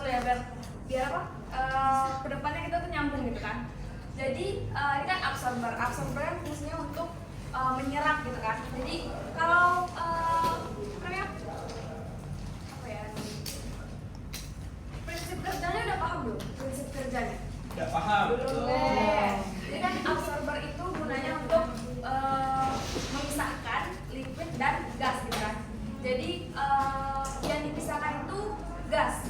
dulu ya biar apa? Kedepannya kita tuh nyambung gitu kan. Jadi ini kan absorber kan fungsinya untuk menyerap gitu kan. Jadi kalau apa ya? Prinsip kerjanya udah paham belum? Prinsip kerjanya? Udah paham. Jadi kan absorber itu gunanya untuk memisahkan liquid dan gas gitu kan. Jadi yang dipisahkan itu gas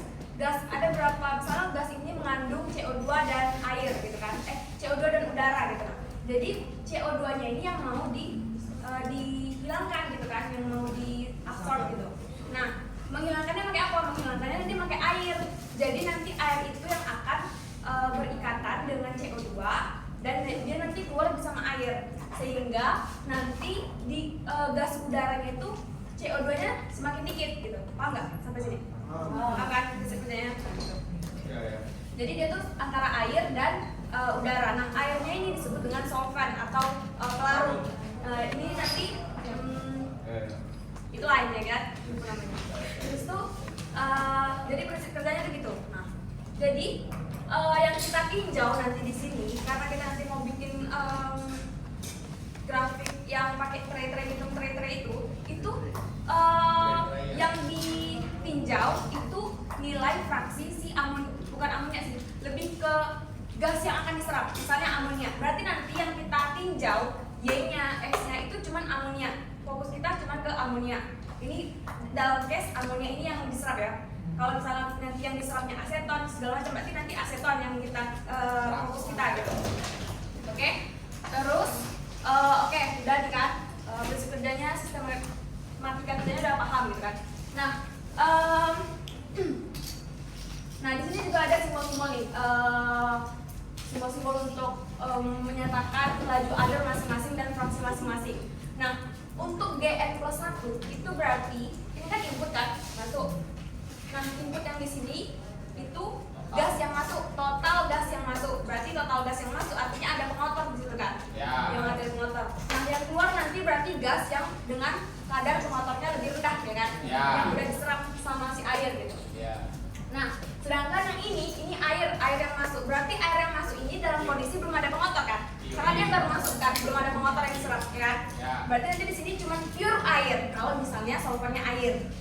ada berapa, misalnya gas ini mengandung CO2 dan air gitu kan, CO2 dan udara gitu kan. Jadi CO2 nya ini yang mau dihilangkan gitu kan, yang mau diabsorb gitu. Nah, menghilangkannya pakai apa? Menghilangkannya nanti pakai air. Jadi nanti air itu yang akan berikatan dengan CO2 dan dia nanti keluar bersama air, sehingga nanti di gas udaranya itu CO2 nya semakin dikit gitu. Paham nggak sampai sini? Akan sebenarnya gitu. Jadi dia tuh antara air dan udara. Nah, airnya ini disebut dengan solvent atau pelarut. Ini nanti itu lainnya kan namanya. Terus tuh jadi prinsip kerjanya begitu. Nah, jadi yang kita tinjau nanti di sini, karena kita nanti mau bikin grafik yang pakai tray-tray itu yang ditinjau itu nilai fraksi si bukan amonia sih, lebih ke gas yang akan diserap. Misalnya amonia, berarti nanti yang kita tinjau Y-nya, X-nya itu cuman amonia. Fokus kita cuman ke amonia. Ini dalam case amonia ini yang diserap ya. Kalau misalnya nanti yang diserapnya aseton segala macam, berarti nanti aseton yang kita fokus kita gitu. Oke? Terus oke, udah nih kan. Prinsip kerjanya, sistem matematika kerjanya udah paham gitu kan. Nah di sini juga ada simbol-simbol nih, simbol-simbol untuk menyatakan laju alur masing-masing dan fraksi masing-masing. Nah untuk GN plus 1 itu berarti ini kan input kan masuk. Nah input yang di sini itu gas yang masuk, total gas yang masuk. Berarti total gas yang masuk artinya ada pengotor di situ kan? Ya. Yang ada pengotor. Nah yang keluar nanti berarti gas yang dengan kadar pengotornya lebih rendah ya kan? Ya. Yang udah diserap sama si air gitu. Ya. Nah sedangkan yang ini air yang masuk. Berarti air yang masuk ini dalam kondisi belum ada pengotor kan? Karena dia baru masuk kan, belum ada pengotor yang diserap ya kan? Ya. Berarti nanti di sini cuma pure air. Kalau misalnya solventnya air.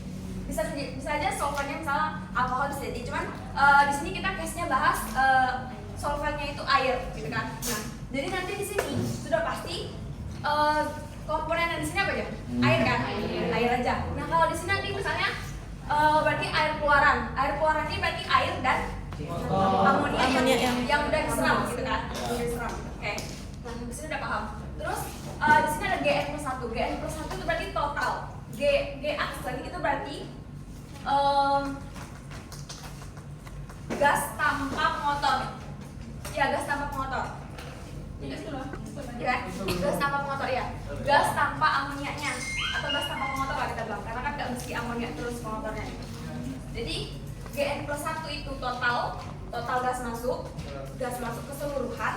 Bisa aja solventnya misalnya alkohol bisa jadi, cuman di sini kita case-nya bahas solventnya itu air gitu kan. Nah, jadi nanti di sini sudah pasti komponen yang di sini apa aja? Air kan? Air aja. Nah, kalau di sini nanti misalnya berarti air keluaran ini berarti air dan amonia yang udah diserap gitu kan. Udah diserap. Oke. Nah, di sini udah paham. Terus di sini ada GN plus 1. GN plus 1 itu berarti total. G aksen itu berarti gas tanpa pengotor. Ya, gas tanpa pengotor. Ya, gas tanpa pengotor ya. Gas tanpa amoniaknya atau gas tanpa pengotor lah kita bilang, karena kan nggak mesti amonia terus pengotornya. Jadi GN plus 1 itu total gas masuk keseluruhan.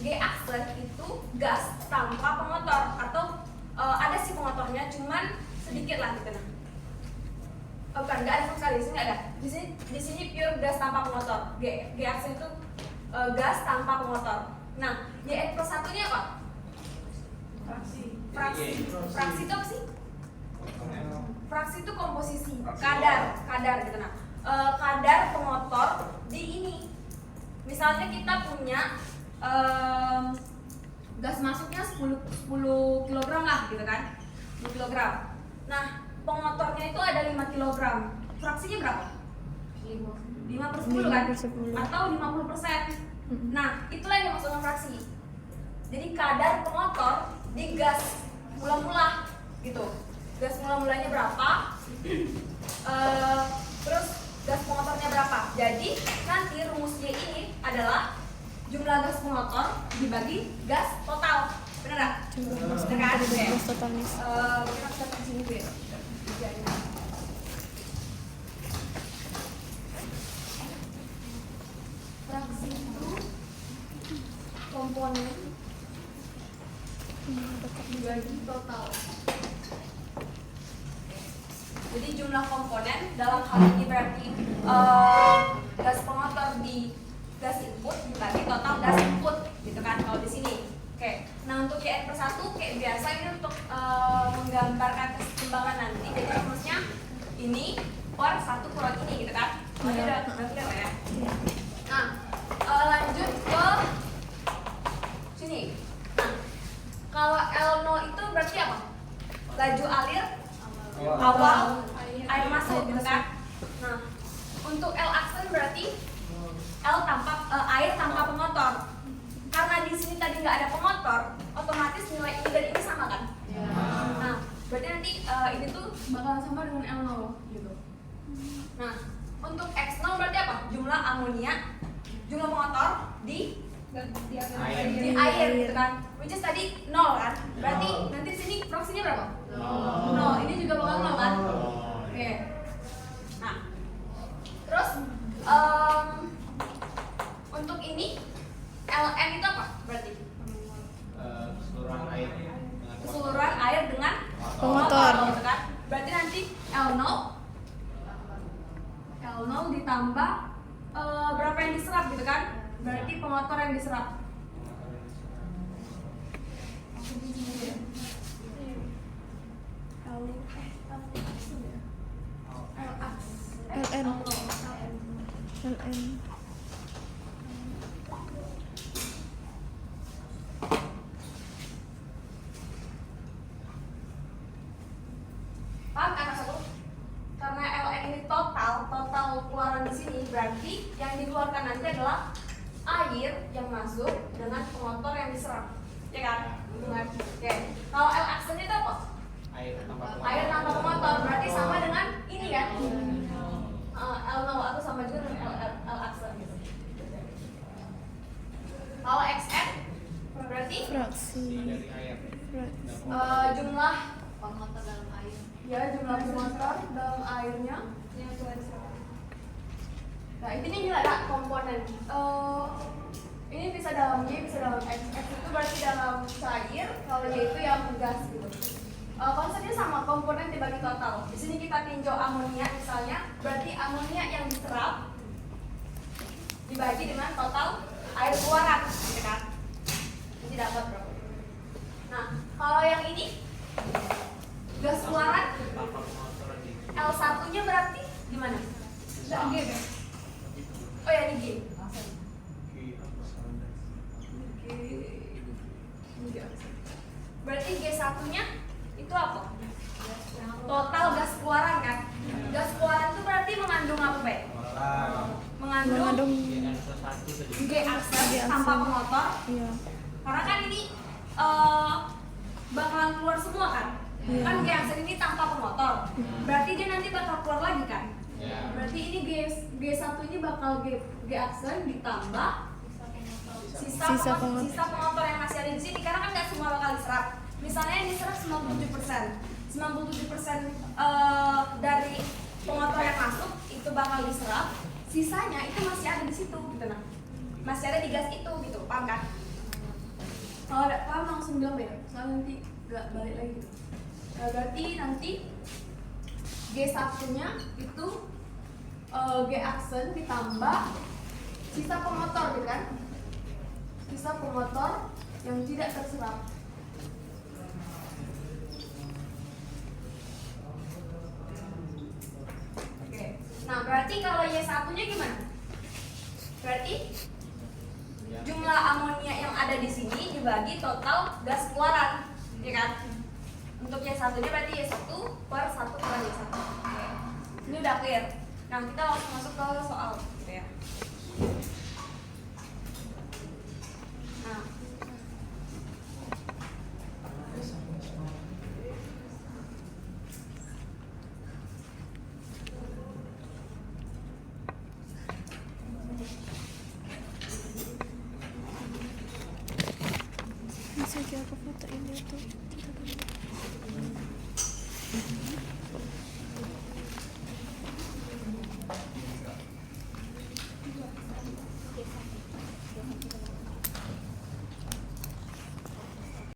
G aksen itu gas tanpa pengotor atau ada sih pengotornya, cuman sedikit lah gitu nah. Bukan, nggak ada sama sekali, di sini nggak ada. Di sini pure gas tanpa pengotor. G aksen itu gas tanpa pengotor. Nah, YN plus 1 ini apa? Fraksi itu apa sih? Fraksi itu komposisi, kadar gitu nah. Kadar pengotor di ini. Misalnya kita punya gas masuknya 10 kg lah gitu kan. 10 kg. Nah, pengotornya itu ada 5 kg. Fraksinya berapa? 5 per 10 kan? Atau 50%. Nah, itulah yang dimaksud dengan fraksi. Jadi kadar pengotor di gas mula-mula gitu. Gas mula-mulanya berapa? Terus gas pengotornya berapa? Jadi nanti rumus Y ini adalah jumlah gas pengotor dibagi gas total. Benar nggak? Benar kan? Gas totalnya. Kita bisa di sini ya. Fraksi itu komponen dibagi total. Jadi jumlah komponen dalam hal ini berarti gas pengotor di gas input dibagi total gas input gitu kan kalau di sini. Oke, nah untuk GN/1 kayak biasa ini untuk menggambarkan keseimbangan nanti. Jadi rumusnya ini per 1 kurang ini gitu kan. Oh, ini udah clear ya. Nah, lanjut ke sini. Nah, kalau L0 itu berarti apa? Laju alir awal air masuk gitu kan. Nah, untuk L aksen berarti L tanpa air tanpa pengotor. Karena di sini tadi nggak ada pengotor, otomatis nilai ini dan ini sama kan? Nah, berarti nanti ini tuh bakal sama dengan L0 gitu. Nah, untuk X0 berarti apa? Jumlah amonia, jumlah pengotor di air gitu kan. Which is tadi 0 kan? Berarti nanti di sini proksinya berapa? 0. Ini juga bakal 0 kan? Oke. Nah, terus untuk ini Ln itu apa berarti? Keseluruhan air dengan pengotor gitu kan? Berarti nanti L0 ditambah berapa yang diserap gitu kan? Berarti pengotor yang diserap. LN. Paham kan maksudku? Karena LN ini total keluaran di sini berarti yang dikeluarkan nanti adalah air yang masuk dengan pengotor yang diserap, ya kan? Oke. Kalau L aksen itu apa? Air tanpa pengotor berarti sama dengan ini kan? L0 atau sama juga dengan L aksen gitu. Kalau XN berarti Fraksi. jumlah pengotor dalam air. Ya, jumlah pengotor dalam airnya. Nah, ini gila kak komponen. Ini bisa dalam Y, bisa dalam X. X itu berarti dalam cair, kalau Y itu yang gas gitu. Konsepnya sama, komponen dibagi total. Di sini kita tinjau amonia misalnya, berarti amonia yang diserap dibagi dengan total air keluaran, ya kan? Ini dapat berapa? Nah, kalau yang ini gas keluaran L1-nya berarti gimana? G kan? Oh ya, ini G. Berarti G1-nya itu apa? Total gas keluaran kan? Gas keluaran itu berarti mengandung apa, Be? Mengandung G aksen tanpa pengotor. Iya. Karena kan ini bakalan keluar semua kan? Iya. Kan G aksen ini tanpa pengotor. Berarti dia nanti bakal keluar lagi kan? Berarti ini G1 ini bakal G aksen ditambah sisa pengotor yang masih ada di sini, karena kan nggak semua bakal diserap. Misalnya yang diserap 97% dari pengotor yang masuk itu bakal diserap, sisanya itu masih ada di situ gitu. Nah, masih ada di gas itu gitu, paham kan? Kalau nggak paham langsung bilang ya, soalnya nanti nggak balik lagi gitu. Berarti nanti G1-nya itu G aksen ditambah sisa pengotor gitu kan? Sisa pengotor yang tidak terserap. Oke. Nah, berarti kalau Y1-nya gimana? Berarti jumlah amonia yang ada di sini dibagi total gas keluaran, ya kan? Untuk Y1-nya berarti Y1 per 1 kurang Y1. Oke. Ini udah clear. Nah, kita langsung masuk ke soal gitu ya.